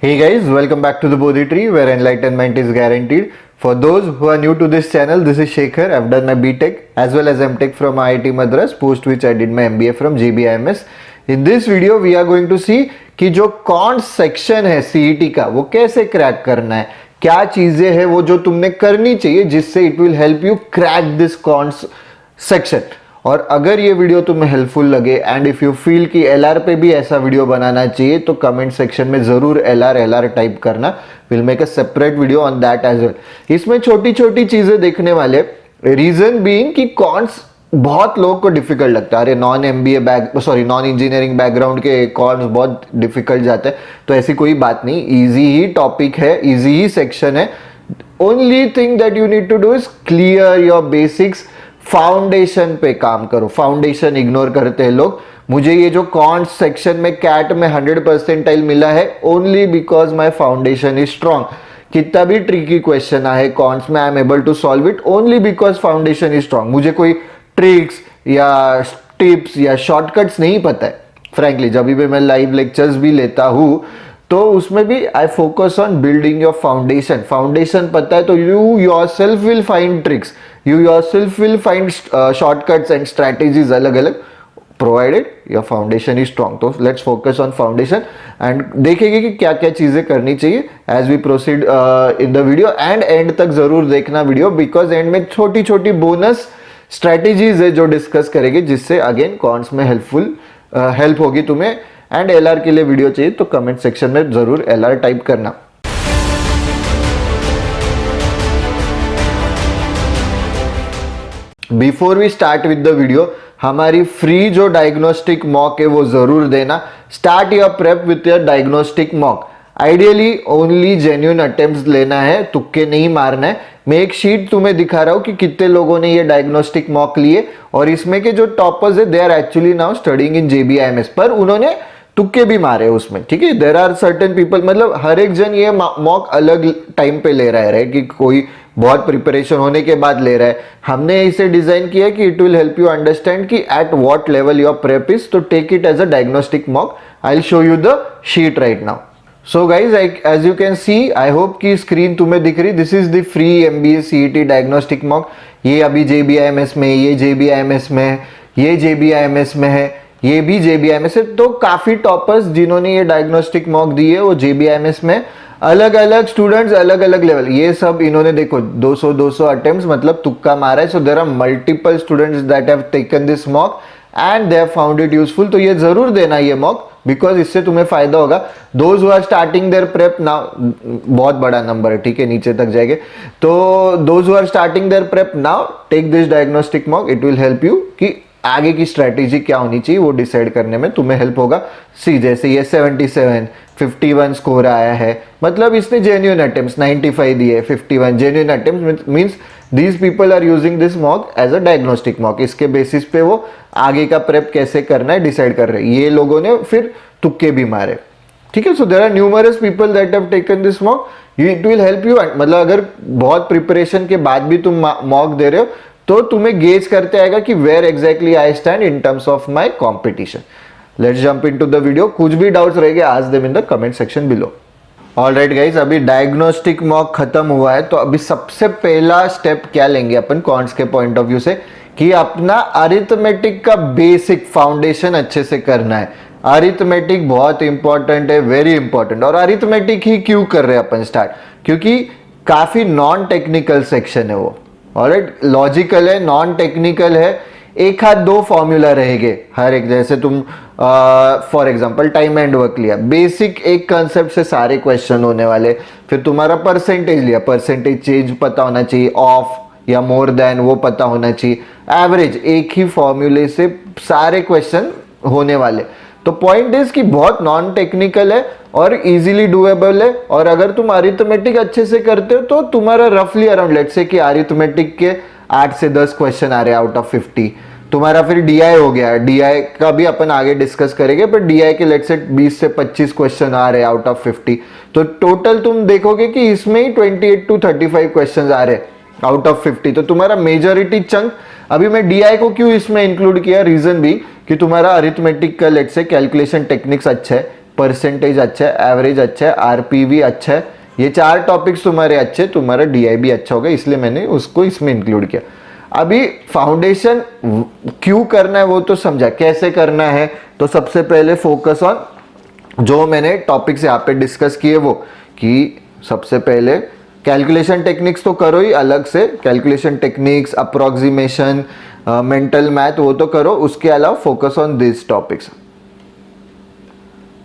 Hey guys, welcome back to the Bodhi Tree where enlightenment is guaranteed. For those who are new to this channel, this is Shekhar. I've done my BTech as well as MTech from IIT Madras, post which I did my MBA from JBIMS. In this video, we are going to see कि जो cons section है CET का वो कैसे crack करना है, क्या चीजें हैं वो जो तुमने करनी चाहिए जिससे it will help you crack this cons section. और अगर ये वीडियो तुम्हें हेल्पफुल लगे एंड इफ यू फील कि एलआर पे भी ऐसा वीडियो बनाना चाहिए तो कमेंट सेक्शन में जरूर एलआर टाइप करना. Will make a separate video on that as well. इसमें छोटी छोटी चीजें देखने वाले, रीजन बीइंग कि कॉन्स बहुत लोगों को डिफिकल्ट लगता है. अरे नॉन इंजीनियरिंग बैकग्राउंड के कॉन्स बहुत डिफिकल्ट जाते हैं, तो ऐसी कोई बात नहीं. इजी ही टॉपिक है, इजी ही सेक्शन है. Only thing that you need to do is clear your basics. Foundation पे काम करो. फाउंडेशन इग्नोर करते हैं लोग. मुझे ये जो कॉन्स सेक्शन में कैट में 100% मिला है only because my foundation is strong. कितना भी ट्रिकी क्वेश्चन आए कॉन्स में, I am able to solve it only because foundation is strong. मुझे कोई ट्रिक्स या टिप्स या शॉर्टकट्स नहीं पता है. फ्रैंकली जब भी मैं लाइव लेक्चर्स भी लेता हूँ तो उसमें भी I focus on building your foundation. Foundation पता है तो you yourself will find tricks, you yourself will find shortcuts and strategies अलग अलग, provided your foundation is strong. तो let's focus on foundation and देखेंगे कि क्या क्या चीजें करनी चाहिए as we proceed in the video. And end तक जरूर देखना वीडियो बिकॉज एंड में छोटी छोटी बोनस स्ट्रैटेजीज है जो डिस्कस करेंगे जिससे अगेन कॉन्स में हेल्प होगी तुम्हें. एंड एलआर के लिए वीडियो चाहिए तो कमेंट सेक्शन में जरूर एलआर टाइप करना. Before we start with the video, हमारी फ्री जो डायग्नोस्टिक मॉक है वो जरूर देना. Start your prep with your diagnostic mock. Ideally only genuine attempts लेना है, तुक्के नहीं मारना है. मैं एक शीट तुम्हें दिखा रहा हूं कि कितने लोगों ने ये डायग्नोस्टिक मॉक लिए और इसमें के जो टॉपर्स है they are actually now studying in JBIMS, पर उन्होंने तुक्के भी मारे उसमें. ठीक है, देर आर सर्टेन पीपल, मतलब हर एक जन ये मॉक अलग टाइम पे ले रहा है कि कोई बहुत प्रिपरेशन होने के बाद ले रहा है. हमने इसे डिजाइन किया कि it will help you understand कि at what level your prep is, तो take it as a diagnostic mock. I will show you the sheet right now. So guys as you can see, I hope कि screen तुम्हें दिख रही. This is the free MBA CET diagnostic mock. ये अभी JBIMS में, ये JBIMS में है, ये JBIMS में है, ये भी JBIMS है. तो काफी टॉपर्स जिन्होंने ये डायग्नोस्टिक मॉक दी है वो JBIMS में. अलग अलग स्टूडेंट्स अलग अलग लेवल. ये सब इन्होंने देखो 200 अटेम्प्ट्स मतलब तुक्का मारा है. So there are multiple students that have taken this mock and they have found it useful. तो ये जरूर देना ये मॉक बिकॉज इससे तुम्हें फायदा होगा. Those who are starting their prep now, बहुत बड़ा नंबर है, ठीक है, नीचे तक जाएंगे. तो those who are starting their prep now take this diagnostic mock. It will help you कि आगे की स्ट्रेटेजी क्या होनी चाहिए वो डिसाइड करने में तुम्हें हेल्प होगा. सी जैसे ये 77 51 स्कोर आया है, मतलब इसने जेन्युइन अटेम्प्ट्स 95 दिए, 51 genuine attempts means these people are using this mock as a diagnostic mock. इसके बेसिस पे वो आगे का प्रेप कैसे करना है डिसाइड कर रहे हैं. ये लोगों ने फिर तुक्के भी मारे. ठीक है, so there are numerous people that have taken this mock. It will help you. मतलब अगर बहुत प्रिपरेशन के बाद भी तुम मॉक दे रहे हो तो तुम्हें गेज करते आएगा कि where exactly I stand in terms of my competition. Let's jump into the video. कुछ भी डाउट्स रहेंगे ask them in the comment section below. Alright guys, अभी डायग्नोस्टिक मॉक खत्म हुआ है तो अभी सबसे पहला स्टेप क्या लेंगे अपन कॉन्स के पॉइंट ऑफ व्यू से कि अपना अरिथमेटिक का बेसिक फाउंडेशन अच्छे से करना है. अरिथमेटिक बहुत इंपॉर्टेंट है, वेरी इंपॉर्टेंट. और अरिथमेटिक ही क्यों कर रहे हैं अपन स्टार्ट, क्योंकि काफी नॉन टेक्निकल सेक्शन है वो. ऑलराइट, लॉजिकल है, नॉन टेक्निकल है. एक हाथ दो फॉर्मूला रहेंगे हर एक. जैसे तुम for example time and work लिया, बेसिक एक कंसेप्ट से सारे क्वेश्चन होने वाले. फिर तुम्हारा परसेंटेज लिया, परसेंटेज चेंज पता होना चाहिए, ऑफ या मोर देन वो पता होना चाहिए. एवरेज, एक ही फॉर्मूले से सारे क्वेश्चन होने वाले. तो पॉइंट इज कि बहुत नॉन टेक्निकल है और इजीली डूएबल है. और अगर तुम अरिथमेटिक अच्छे से करते हो तो तुम्हारा रफली अराउंड लेट्स से कि अरिथमेटिक के 8 से 10 क्वेश्चन आ रहे हैं आउट ऑफ 50. तुम्हारा फिर DI हो गया. DI का भी अपन आगे डिस्कस करेंगे, पर DI के लेट्स से 20 से 25 क्वेश्चन आ रहे हैं आउट ऑफ 50. तो टोटल तुम देखोगे कि इसमें ही 28 to 35 क्वेश्चन आ रहे हैं आउट ऑफ 50. तो तुम्हारा मेजॉरिटी चंक. अभी मैं DI को क्यों इसमें इंक्लूड किया, रीजन भी कि तुम्हारा अरिथमेटिक का लेट्स से कैलकुलेशन टेक्निक्स अच्छा है, परसेंटेज अच्छा है, एवरेज अच्छा है, आरपीवी अच्छा है, ये 4 टॉपिक्स तुम्हारे अच्छे, तुम्हारा डीआई भी अच्छा होगा, इसलिए मैंने उसको इसमें इंक्लूड किया। अभी फाउंडेशन क्यों करना है वो तो समझा, कैसे करना है, तो सबसे पहले फोकस ऑन जो मैंने टॉपिक्स यहाँ पे डिस्कस किए वो, कि सबसे पहले कैलकुलेशन टेक्निक्स तो करो ही अलग से, calculation techniques, approximation, mental math वो तो करो, उसके अलावा focus on this topics.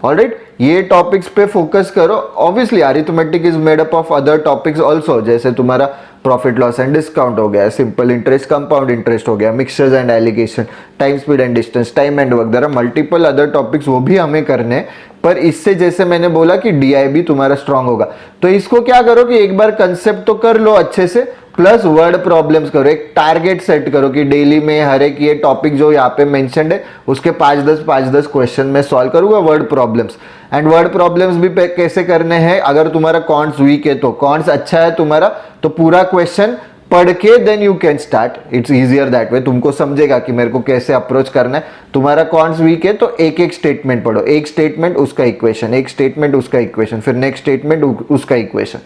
Alright, ये टॉपिक्स पे फोकस करो। Obviously arithmetic is made up of other topics also, जैसे तुम्हारा प्रॉफिट लॉस एंड डिस्काउंट हो गया, सिंपल इंटरेस्ट, कंपाउंड इंटरेस्ट हो गया, mixtures and alligation, time speed and distance, time and work, there are multiple other topics, वो भी हमें करने हैं। पर इससे जैसे मैंने बोला कि डीआई भी तुम्हारा स्ट्रांग होगा, तो इसको क्या करो कि एक बार कंसेप्ट तो कर लो अच्छे से, प्लस वर्ड प्रॉब्लम्स करो, एक टारगेट सेट करो कि डेली में हर एक ये टॉपिक जो यहाँ पे मेंशन्ड है उसके 5-10 क्वेश्चन में सॉल्व करूंगा word problems. And word problems भी कैसे करने हैं, अगर तुम्हारा कॉन्स वीक है तो कॉन्स अच्छा है तुम्हारा, तो पूरा क्वेश्चन पढ़ के then you can start, it's easier that way, तुमको समझेगा कि मेरे को कैसे अप्रोच करना है। तुम्हारा कॉन्स वीक है तो एक एक स्टेटमेंट पढ़ो, एक स्टेटमेंट उसका इक्वेशन, एक स्टेटमेंट उसका इक्वेशन, फिर नेक्स्ट स्टेटमेंट उसका इक्वेशन।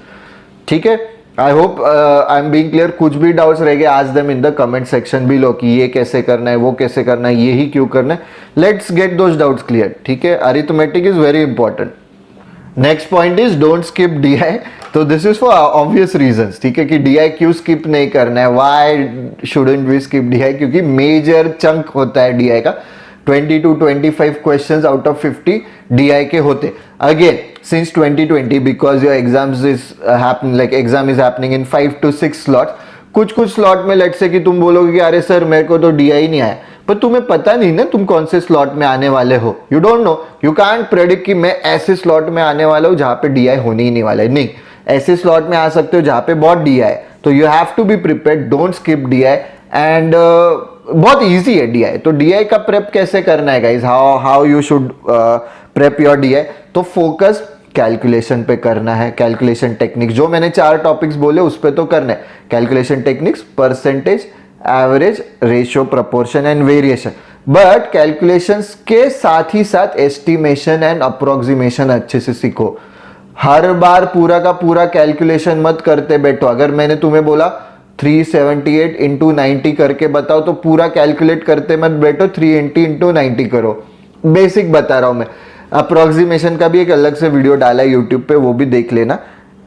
ठीक है, I hope I am being clear. कुछ भी डाउट्स रह गए आज them in the comment section below, कि ये कैसे करना है, वो कैसे करना है, ये ही क्यों करना है, let's get those doubts clear. ठीक है, arithmetic is very important. Next point is don't skip DI, तो this is for obvious reasons. ठीक है, कि डीआई क्यों स्किप नहीं करना है, why shouldn't we skip DI, क्योंकि मेजर चंक होता है डीआई का, 20 to 25 questions out of 50 DI के होते। Again, since 2020, because your exams is happening, like exam is happening in 5 to 6 slots, कुछ स्लॉट में लेट से कि तुम बोलोगे कि अरे सर मेरे को तो DI नहीं आया, पर तुम्हें पता नहीं ना तुम कौन से स्लॉट में आने वाले हो, you don't know, you can't predict कि मैं ऐसे स्लॉट में आने वाला हूँ जहाँ पे DI होने ही नहीं वाला है, नहीं, ऐसे स्लॉट में आ सकते हो जहाँ पे बहुत DI है, तो you have to be prepared, don't skip DI। And बहुत इजी है डीआई, तो डीआई का प्रेप कैसे करना है guys, how you should prep your DI, तो फोकस कैलकुलेशन पे करना है, कैलकुलेशन टेक्निक्स, जो मैंने 4 टॉपिक्स बोले उस पे तो करना है, calculation techniques, percentage, average, ratio, proportion and variation. But calculations के साथ ही साथ एस्टिमेशन एंड अप्रोक्सीमेशन अच्छे से सीखो। हर बार पूरा का पूरा कैलकुलेशन मत करते बैठो। अगर मैंने तुम्हें बोला 378 इंटू 90 करके बताओ, तो पूरा कैलकुलेट करते मत बैठो, 380 इंटू 90 करो, बेसिक बता रहा हूं मैं। अप्रोक्सीमेशन का भी एक अलग से वीडियो डाला है यूट्यूब पे, वो भी देख लेना।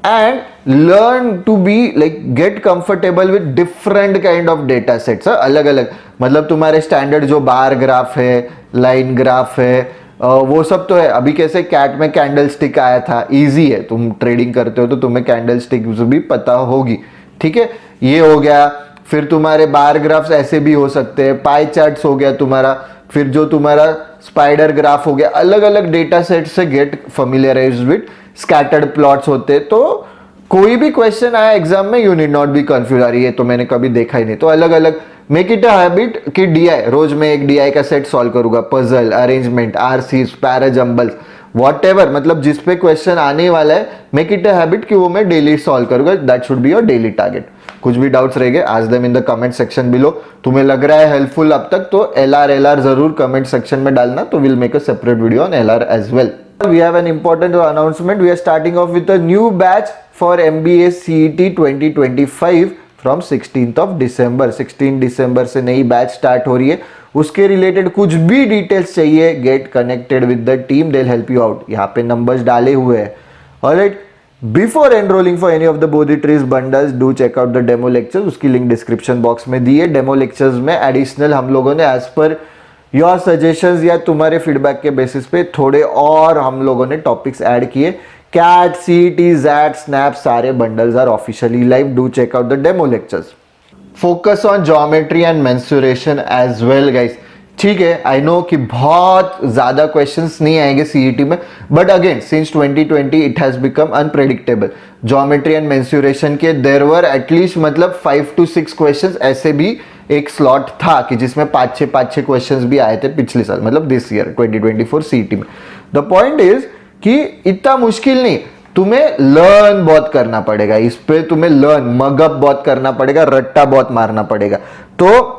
And learn to be like get comfortable with different kind of data sets, अलग अलग, मतलब तुम्हारे स्टैंडर्ड जो बार ग्राफ है, लाइन ग्राफ है, वो सब तो है। अभी कैसे कैट में कैंडल स्टिक आया था, इजी है, तुम ट्रेडिंग करते हो तो तुम्हें कैंडल स्टिक भी पता होगी। ठीक है, ये हो गया। फिर तुम्हारे बार ग्राफ्स ऐसे भी हो सकते हैं, पाई चार्ट्स हो गया तुम्हारा, फिर जो तुम्हारा स्पाइडर ग्राफ हो गया, अलग अलग डेटा सेट से get familiarized with. Scattered plots होते, तो कोई भी क्वेश्चन आया एग्जाम में, you need not be confuse, आ रही है तो मैंने कभी देखा ही नहीं, तो अलग अलग मेक इट अ हैबिट कि डीआई, रोज मैं एक डीआई का सेट सॉल्व करूंगा, पजल, अरेंजमेंट, आरसीज, पैराजंबल्स, वॉटएवर, मतलब जिस पे क्वेश्चन आने वाला है, मेक इट अ हैबिट कि वो मैं डेली सॉल्व करूंगा, that should be your daily target. कुछ भी डाउट्स रह गए आज them in the comment section below. तुम्हें लग रहा है हेल्पफुल अब तक, तो एलआर जरूर कमेंट सेक्शन में डालना, तो will make a separate video on LR as well. We have an important announcement. We are starting off with a new batch for MBA CET 2025 from 16th of December. 16 दिसंबर से नई batch start हो रही है। उसके related कुछ भी details चाहिए, get connected with the team, they will help you out. यहाँ पे नंबर्स डाले हुए हैं। Alright, before enrolling for any of the Bodhi Tree's bundles, do check out the demo lectures. उसकी लिंक डिस्क्रिप्शन बॉक्स में दी है। डेमो लेक्चर्स में एडिशनल हम लोगों ने एज पर योर सजेशंस या तुम्हारे फीडबैक के बेसिस पे थोड़े और हम लोगों ने टॉपिक्स ऐड किए। कैट, सीईटी, जैट, स्नैप, सारे bundles are officially live. Do check out the demo lectures. Focus on geometry and mensuration as well guys. ठीक है, आई नो कि बहुत ज्यादा क्वेश्चंस नहीं आएंगे सीईटी में, but again since 2020 it has become unpredictable. Geometry and mensuration के there were at least मतलब 5 to 6 क्वेश्चंस, ऐसे भी एक स्लॉट था कि जिसमें 5-6 क्वेश्चंस भी आए थे पिछले साल, मतलब दिस ईयर 2024 सीईटी में। द पॉइंट इज कि इतना मुश्किल नहीं, तुम्हें लर्न बहुत करना पड़ेगा इस पे, तुम्हें लर्न मगअप बहुत करना पड़ेगा, रट्टा बहुत मारना पड़ेगा। तो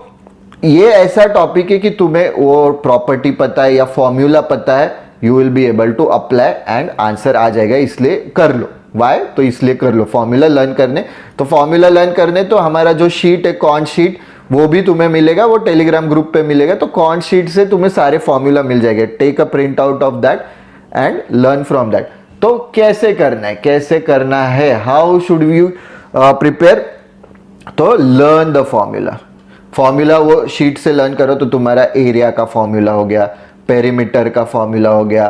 ये ऐसा टॉपिक है कि तुम्हें वो प्रॉपर्टी पता है या फॉर्मूला पता है, you will be able to apply and answer आ जाएगा, इसलिए कर लो। वाई? तो इसलिए कर लो फॉर्मूला लर्न करने। तो फॉर्मूला लर्न करने तो हमारा जो शीट है कॉन्ट शीट, वो भी तुम्हें मिलेगा, वो टेलीग्राम ग्रुप पे मिलेगा। तो कॉन्ट शीट से तुम्हें सारे फॉर्मूला मिल जाएंगे। Take a print out of that and learn from that. तो कैसे करना है, कैसे करना है, हाउ शुड यू प्रिपेयर? तो लर्न द फॉर्मूला। फॉर्मूला वो शीट से लर्न करो। तो तुम्हारा एरिया का फॉर्मूला हो गया, पेरीमीटर का फॉर्मूला हो गया,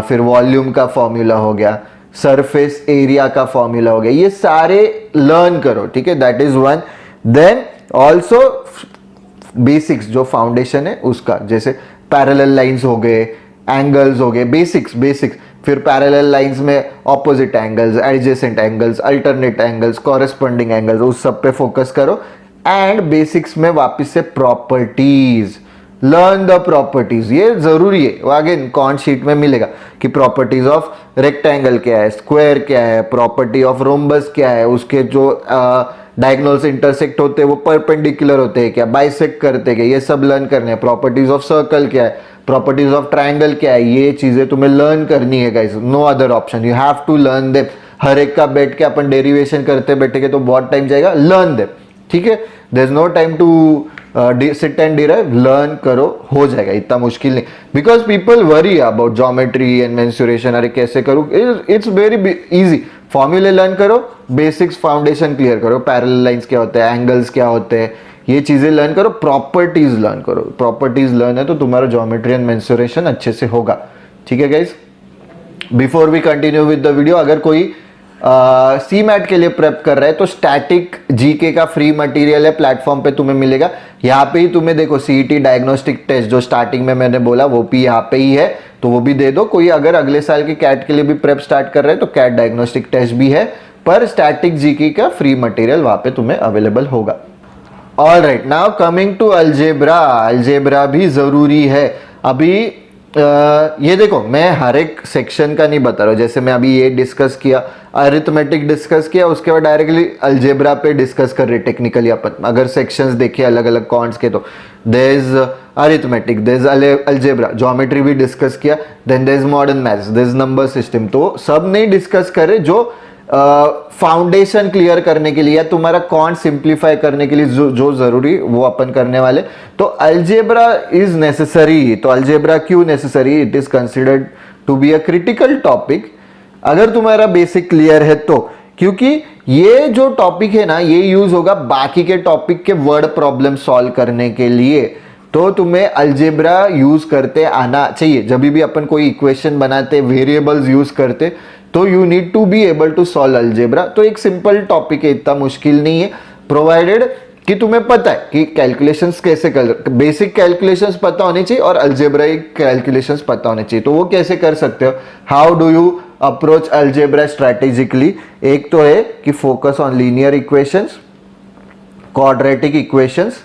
फिर वॉल्यूम का फॉर्मूला हो गया, सरफेस एरिया का फॉर्मूला हो गया, ये सारे लर्न करो, ठीक है। That is one. Then also basics, जो फाउंडेशन है उसका, जैसे पैरेलल लाइंस हो गए, एंगल्स हो गए, बेसिक्स। फिर पैरेलल लाइंस में opposite angles, adjacent angles, alternate angles, corresponding angles, उस सब पे फोकस करो। एंड बेसिक्स में वापस से प्रॉपर्टीज, लर्न द प्रॉपर्टीज, ये जरूरी है। अगेन कॉन्ट शीट में मिलेगा कि प्रॉपर्टीज ऑफ रेक्टेंगल क्या है, स्क्वायर क्या है, प्रॉपर्टी ऑफ रोम्बस क्या है, उसके जो डायगोनल्स इंटरसेक्ट होते हैं वो परपेंडिकुलर होते हैं क्या, बाइसेक्ट करते क्या, ये सब लर्न करने हैं। प्रॉपर्टीज ऑफ सर्कल क्या है, प्रॉपर्टीज ऑफ ट्राइंगल क्या है, ये चीजें तुम्हें लर्न करनी है guys, no other option, you have to learn them. हर एक का बैठ के अपन डेरिवेशन करते बैठेंगे तो बहुत टाइम जाएगा, लर्न देम, ठीक है। There is no time to sit and derive, learn करो, हो जाएगा, इतना मुश्किल नहीं। Because people worry about geometry and mensuration, अरे कैसे करूँ, इट्स वेरी इजी। फॉर्मूले लर्न करो, बेसिक्स फाउंडेशन क्लियर करो, पैरेलल लाइंस क्या होते हैं, एंगल्स क्या होते हैं, ये चीजें लर्न करो, प्रॉपर्टीज लर्न करो। प्रॉपर्टीज लर्न है तो तुम्हारा ज्योमेट्री एंड मेंसुरेशन अच्छे से होगा, ठीक है guys. Before we continue with the video, अगर कोई सी मैट के लिए प्रेप कर रहा है तो स्टैटिक जीके का फ्री मटेरियल है, प्लेटफॉर्म पे तुम्हें मिलेगा। यहाँ पे ही तुम्हें देखो सीईटी डायग्नोस्टिक टेस्ट जो स्टार्टिंग में मैंने बोला वो भी यहाँ पे ही है, तो वो भी दे दो। कोई अगर अगले साल के कैट के लिए भी प्रेप स्टार्ट कर रहे हैं तो कैट डायग्नोस्टिक टेस्ट भी है, पर स्टैटिक जीके का फ्री मटेरियल वहां पे तुम्हें अवेलेबल होगा। All right, now coming to algebra. Algebra भी जरूरी है। अभी ये देखो, मैं हर एक सेक्शन का नहीं बता रहा हूँ। जैसे मैं अभी ये डिस्कस किया, अरिथमेटिक डिस्कस किया, उसके बाद डायरेक्टली अलजेब्रा पे डिस्कस कर रहे टेक्निकली अपन। अगर सेक्शंस देखिए अलग अलग कॉन्ट्स के, तो there is arithmetic, there is algebra, geometry भी डिस्कस किया, then there is modern maths, there is number system. तो सब नहीं डिस्कस करे, जो फाउंडेशन क्लियर करने के लिए या तुम्हारा कॉन्ट सिंप्लीफाई करने के लिए जो जरूरी वो अपन करने वाले। तो अलजेब्रा इज नेसेसरी। तो अलजेब्रा क्यों necessary? It is considered to be a critical topic अगर तुम्हारा बेसिक क्लियर है तो, क्योंकि ये जो टॉपिक है ना, ये यूज होगा बाकी के टॉपिक के वर्ड प्रॉब्लम सॉल्व करने के लिए। तो तुम्हें अलजेब्रा यूज करते आना चाहिए। जब भी अपन कोई इक्वेशन बनाते, वेरिएबल्स यूज करते, तो you need to be able to solve algebra. तो एक सिंपल टॉपिक है, इतना मुश्किल नहीं है, प्रोवाइडेड कि तुम्हें पता है कि कैलकुलेशंस कैसे कर, बेसिक कैलकुलेशंस पता होनी चाहिए और अलजेब्राइक कैलकुलेशंस पता होने चाहिए। तो वो कैसे कर सकते हो, how do you approach algebra strategically? एक तो है कि focus on linear equations, quadratic equations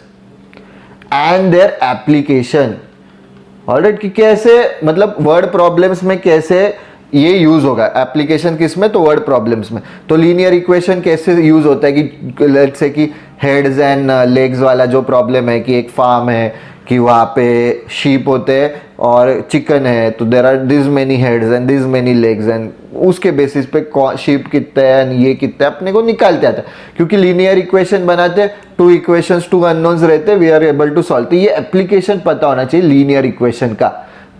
and their application. Alright, कि कैसे, मतलब वर्ड प्रॉब्लम्स में कैसे ये यूज होगा। एप्लीकेशन किस में? तो वर्ड प्रॉब्लम्स में। तो लीनियर इक्वेशन कैसे यूज होता है कि लेट्स से कि हेड्स एंड लेग्स वाला जो प्रॉब्लम है, कि एक फार्म है कि वहाँ पे शीप होते हैं और चिकन है, तो there are this many heads and this many legs, and उसके बेसिस पे शीप कितने हैं, ये कितने, अपने को निकालते आता है। क्योंकि लीनियर इक्वेशन बनाते हैं, टू इक्वेशंस, टू अननोन्स रहते हैं, we are able to solve. तो ये एप्लीकेशन पता होना चाहिए लीनियर इक्वेशन का,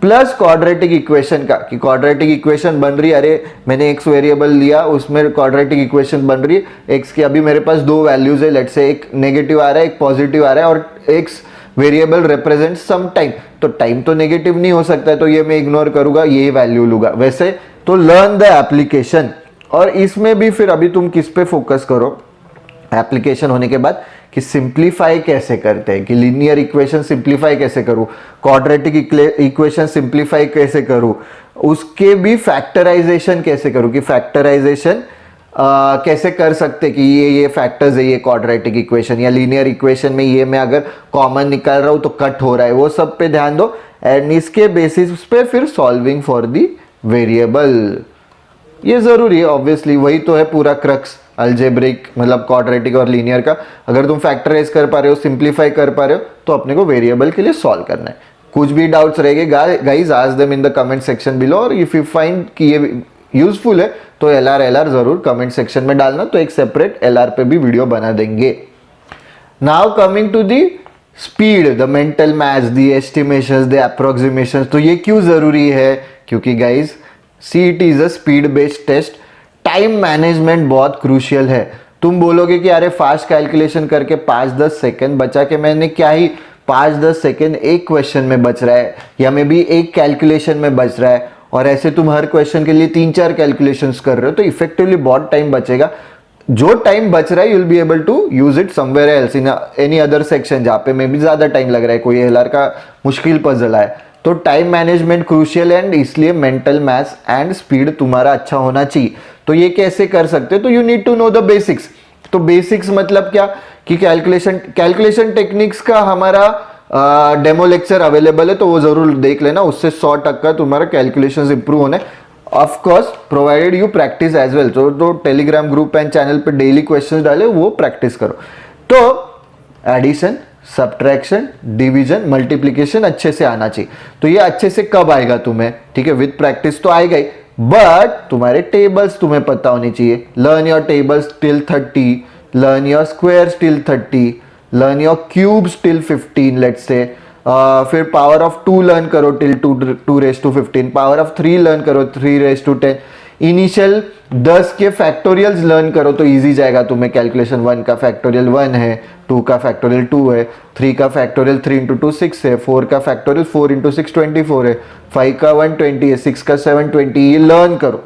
प्लस क्वाड्रेटिक इक्वेशन का, कि क्वाड्रेटिक इक्वेशन बन रही है, अरे मैंने एक्स वेरिएबल लिया, उसमें क्वाड्रेटिक इक्वेशन बन रही है, एक्स की अभी मेरे पास दो वैल्यूज है, लेट्स से एक नेगेटिव आ रहा है, एक पॉजिटिव आ रहा है, और x variable represent some time, तो टाइम तो नेगेटिव नहीं हो सकता है, तो ये मैं इग्नोर करूंगा, ये वैल्यू लूंगा। वैसे तो लर्न द एप्लीकेशन। और इसमें भी फिर अभी तुम किस पे फोकस करो एप्लीकेशन होने के बाद, कि सिंप्लीफाई कैसे करते हैं, कि लीनियर इक्वेशन सिंप्लीफाई कैसे करूं, क्वाड्रेटिक इक्वेशन सिंप्लीफाई कैसे करूं, उसके भी फैक्टराइजेशन कैसे करूं, कि फैक्टराइजेशन कैसे कर सकते, कि ये फैक्टर्स है, ये क्वाड्रेटिक इक्वेशन या लीनियर इक्वेशन में ये मैं अगर कॉमन निकाल रहा हूं तो कट हो रहा है, वो सब पे ध्यान दो। एंड इसके बेसिस पे फिर सॉल्विंग फॉर दी वेरिएबल, ये जरूरी है ऑब्वियसली, वही तो है पूरा क्रक्स अलजेब्रिक, मतलब क्वाड्रेटिक और लीनियर का। अगर तुम फैक्टराइज कर पा रहे हो, सिंप्लीफाई कर पा रहे हो, तो अपने को वेरिएबल के लिए सॉल्व करना है। कुछ भी डाउट्स रहेंगे गाइज आज them in the comment section below, और इफ यू फाइंड कि ये यूजफुल है तो LR जरूर कमेंट सेक्शन में डालना, तो एक सेपरेट LR पे भी वीडियो बना देंगे। Now coming to the speed, the mental maths, the estimations, the approximations. तो ये क्यों जरूरी है? क्योंकि guys CET is a speed based test, time management बहुत क्रूशियल है। तुम बोलोगे कि अरे फास्ट कैलकुलेशन करके 5-10 सेकंड बचा के मैंने क्या ही 5-10 सेकंड एक क्वेश्चन में बच रहा है, या मे बी एक कैलकुलेशन में बच रहा है, और ऐसे तुम हर क्वेश्चन के लिए 3-4 कैलकुलेशंस कर रहे हो, तो इफेक्टिवली बहुत टाइम बचेगा। जो टाइम बच रहा है you will be able to use it somewhere else in any other section जहाँ पे मे भी ज्यादा टाइम लग रहा है, कोई LR का मुश्किल पजल है। तो टाइम मैनेजमेंट क्रूशियल एंड इसलिए मेंटल मैथ्स एंड स्पीड तुम्हारा अच्छा होना चाहिए। तो ये कैसे कर सकते हो? तो you need to know the basics. तो बेसिक्स मतलब क्या कि कैलकुलेशन टेक्निक्स का हमारा डेमो लेक्चर अवेलेबल है, तो वो जरूर देख लेना, उससे 100% तुम्हारा कैलकुलेशंस इंप्रूव होने। Of course provided you practice as well, तो टेलीग्राम ग्रुप एंड चैनल पे डेली क्वेश्चंस डाले, वो प्रैक्टिस करो। तो एडिशन, सब्ट्रैक्शन, डिवीजन, मल्टीप्लिकेशन अच्छे से आना चाहिए। तो ये अच्छे से कब आएगा तुम्हें? ठीक है, विद प्रैक्टिस तो आएगा ही, बट तुम्हारे टेबल्स तुम्हें पता होनी चाहिए। Learn your tables till 30, learn your squares till 30, learn your cubes till 15 let's say. फिर पावर ऑफ 2 लर्न करो टिल 2^15, पावर ऑफ 3 लर्न करो 3^10। इनिशियल 10 के फैक्टोरियल्स लर्न करो तो इजी जाएगा तुम्हें कैलकुलेशन। 1 का फैक्टोरियल 1 है, 2 का फैक्टोरियल 2 है, 3 का फैक्टोरियल 3 × 2 6 है, 4 का फैक्टोरियल 4 × 6 24 है, 5 का 120 है, 6 का 720। ये लर्न करो,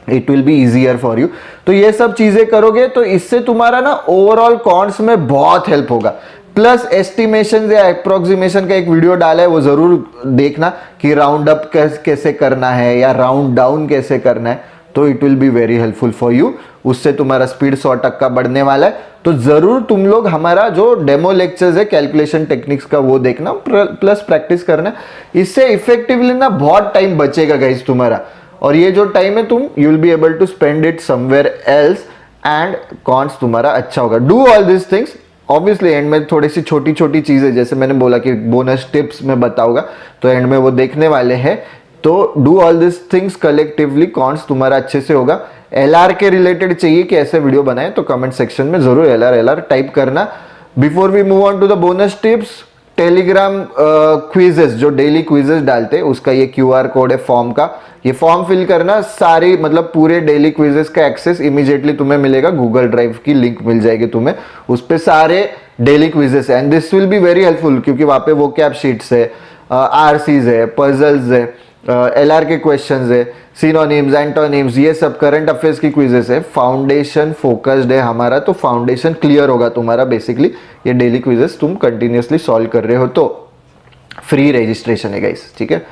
it will be easier for you. तो ये सब चीजें करोगे तो इससे तुम्हारा ना ओवरऑल कॉन्ट्स में बहुत हेल्प होगा। प्लस एस्टिमेशन या अप्रोक्सीमेशन का एक वीडियो डाला है, वो जरूर देखना कि राउंड अप कैसे करना है या राउंड डाउन कैसे करना है, तो it will be very helpful for you. उससे तुम्हारा स्पीड 100% बढ़ने वाला है। तो जरूर तुम लोग हमारा जो डेमो लेक्चर्स है कैलकुलेशन टेक्निक्स का वो देखना, प्लस प्रैक्टिस करना। इससे इफेक्टिवली ना बहुत टाइम बचेगा गाइस तुम्हारा, और ये जो टाइम है तुम you will be able to spend it somewhere else and quants तुम्हारा अच्छा होगा। Do all this things. Obviously end में थोड़ी सी छोटी छोटी चीजें, जैसे मैंने बोला कि बोनस टिप्स में बताऊंगा, तो एंड में वो देखने वाले हैं। तो do all this things collectively, counts तुम्हारा अच्छे से होगा। LR के रिलेटेड चाहिए कि ऐसे वीडियो बनाए तो कमेंट सेक्शन में जरूर LR टाइप करना। Before we move on to the bonus tips, Telegram quizzes जो डेली क्विजेस डालते हैं उसका ये QR कोड है फॉर्म का, ये फॉर्म फिल करना। सारी मतलब पूरे डेली क्विजेस का एक्सेस इमीडिएटली तुम्हें मिलेगा, गूगल ड्राइव की लिंक मिल जाएगी तुम्हें, उस पे सारे डेली क्विजेस है। And this will be very helpful क्योंकि वहाँ पे वो कैप शीट्स है, RCs है, पजल्स है, LR के क्वेश्चंस है, सिनोनिम्स, एंटोनिम्स, ये सब करंट अफेयर्स की क्विजेस है। फाउंडेशन फोकस्ड है हमारा, तो फाउंडेशन क्लियर होगा तुम्हारा बेसिकली। ये डेली क्विजेस तुम कंटिन्यूअसली सॉल्व कर रहे हो तो फ्री रजिस्ट्रेशन है गाइस, ठीक है।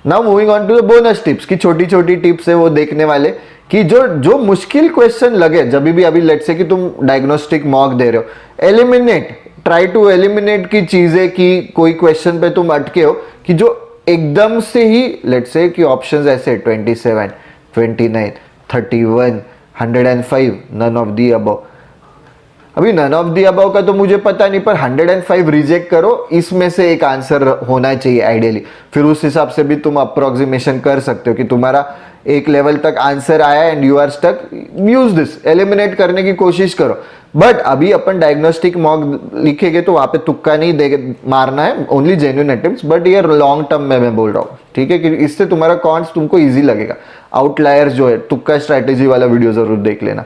Now moving on to the bonus tips की छोटी छोटी टिप्स है वो देखने वाले कि जो मुश्किल क्वेश्चन लगे, जब भी अभी लेट्स से कि तुम डायग्नोस्टिक मॉक दे रहे हो, एलिमिनेट, ट्राई टू एलिमिनेट की चीजें कि कोई क्वेश्चन पे तुम अटके हो कि जो एकदम से ही लेट्स से कि ऑप्शंस ऐसे 27, 29, 31, 105, नन ऑफ दी अबव। अभी नन ऑफ दी अबव का तो मुझे पता नहीं, पर 105 रिजेक्ट करो, इसमें से एक आंसर होना चाहिए आइडियली। फिर उस हिसाब से भी तुम अप्रोक्सीमेशन कर सकते हो कि तुम्हारा एक लेवल तक आंसर आया and you are stuck, use this, eliminate करने की कोशिश करो। बट अभी अपन डायग्नोस्टिक मॉक लिखेंगे तो वहां पे तुक्का नहीं दे मारना है, ओनली जेन्युइन अटेम्प्ट्स, बट ये लॉन्ग टर्म में मैं बोल रहा हूँ, ठीक है, कि इससे तुम्हारा कॉन्ट्स तुमको इजी लगेगा। आउटलायर्स जो है, तुक्का स्ट्रैटेजी वाला वीडियो जरूर देख लेना।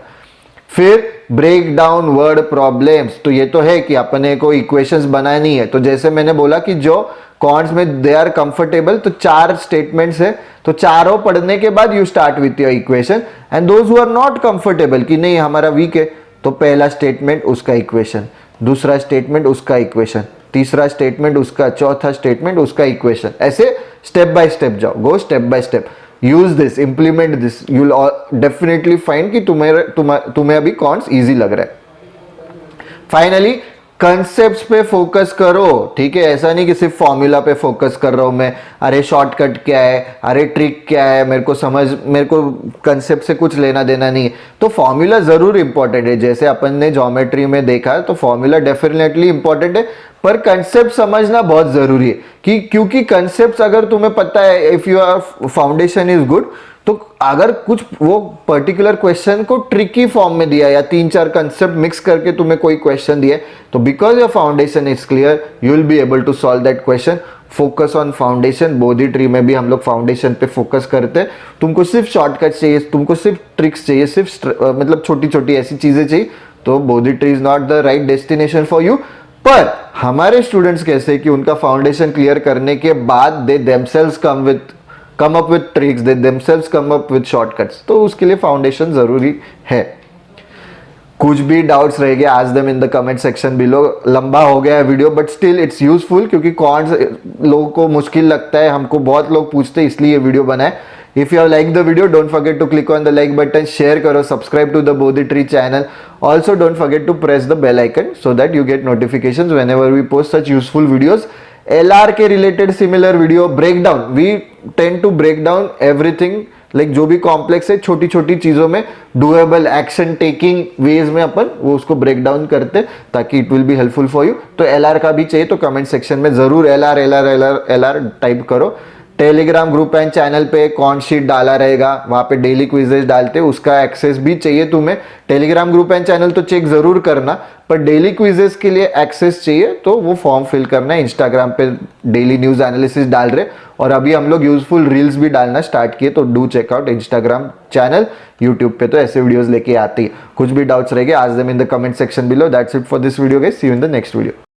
फिर ब्रेक डाउन वर्ड प्रॉब्लम्स, तो ये तो है कि अपने को इक्वेशंस बनानी है। तो जैसे मैंने बोला कि जो कॉन्ट्स में दे आर कंफर्टेबल, तो 4 स्टेटमेंट्स है, तो चारों पढ़ने के बाद you start with your equation. And those who are not comfortable कि नहीं हमारा वीक है, तो पहला स्टेटमेंट उसका इक्वेशन, दूसरा स्टेटमेंट उसका इक्वेशन, तीसरा स्टेटमेंट उसका, चौथा स्टेटमेंट उसका इक्वेशन, ऐसे स्टेप बाय स्टेप जाओ, go step by step, use this, implement this, you will definitely find कि तुम्हें अभी कॉन्ट्स इजी लग रहा है। फाइनली कंसेप्ट्स पे फोकस करो, ठीक है, ऐसा नहीं कि सिर्फ फॉर्मूला पे फोकस कर रहा हूं मैं, अरे शॉर्टकट क्या है, अरे ट्रिक क्या है, मेरे को कंसेप्ट से कुछ लेना देना नहीं है। तो फॉर्मूला जरूर इंपॉर्टेंट है, जैसे अपन ने ज्योमेट्री में देखा तो फॉर्मूला डेफिनेटली इंपॉर्टेंट है, पर कंसेप्ट समझना बहुत जरूरी है कि क्योंकि कंसेप्ट अगर तुम्हें पता है, if your foundation is good, तो अगर कुछ वो पर्टिकुलर क्वेश्चन को ट्रिकी फॉर्म में दिया या 3-4 कंसेप्ट मिक्स करके तुम्हें कोई क्वेश्चन दिया, तो because your foundation is clear you will be able to solve that question. Focus on foundation. Bodhi Tree में भी हम लोग फाउंडेशन पे फोकस करते हैं. तुमको सिर्फ शॉर्टकट चाहिए, तुमको सिर्फ ट्रिक्स चाहिए, सिर्फ मतलब छोटी छोटी ऐसी चीजें चाहिए, तो Bodhi tree is not the right destination for you. पर हमारे स्टूडेंट्स कैसे कि उनका फाउंडेशन क्लियर करने के बाद they themselves come up with tricks, they themselves come up with shortcuts, तो उसके लिए फाउंडेशन जरूरी है. कुछ भी डाउट्स रह गए आज them in the comment section below. लंबा हो गया है video but still it's useful, क्योंकि कौन लोगों को मुश्किल लगता है, हमको बहुत लोग पूछते हैं, इसलिए ये वीडियो बनाए. If you have like the video don't forget to click on the like button, share करो, subscribe to the Bodhi tree channel. Also don't forget to press the bell icon so that you get notifications whenever we post such useful videos. LR के related similar video breakdown, we tend to break down everything, like जो भी complex है छोटी छोटी चीजों में doable action taking veg में अपन वो उसको ब्रेक डाउन करते ताकि it will be helpful for you. तो LR का भी चाहिए तो कमेंट सेक्शन में जरूर LR टाइप करो. टेलीग्राम ग्रुप एंड चैनल पे कौन शीट डाला रहेगा, वहां पे डेली क्विजेज डालते हैं, उसका एक्सेस भी चाहिए तुम्हें. टेलीग्राम ग्रुप एंड चैनल तो चेक जरूर करना, पर डेली क्विजेज के लिए एक्सेस चाहिए तो वो फॉर्म फिल करना है. इंस्टाग्राम पे डेली न्यूज एनालिसिस डाल रहे, और अभी हम लोग यूजफुल रील्स भी डालना स्टार्ट किए, तो do check out Instagram channel. YouTube पे तो ऐसे वीडियोस लेके आती है. कुछ भी डाउट्स रहेंगे ask them in the comment section below. That's it for this video guys, see you in the next video.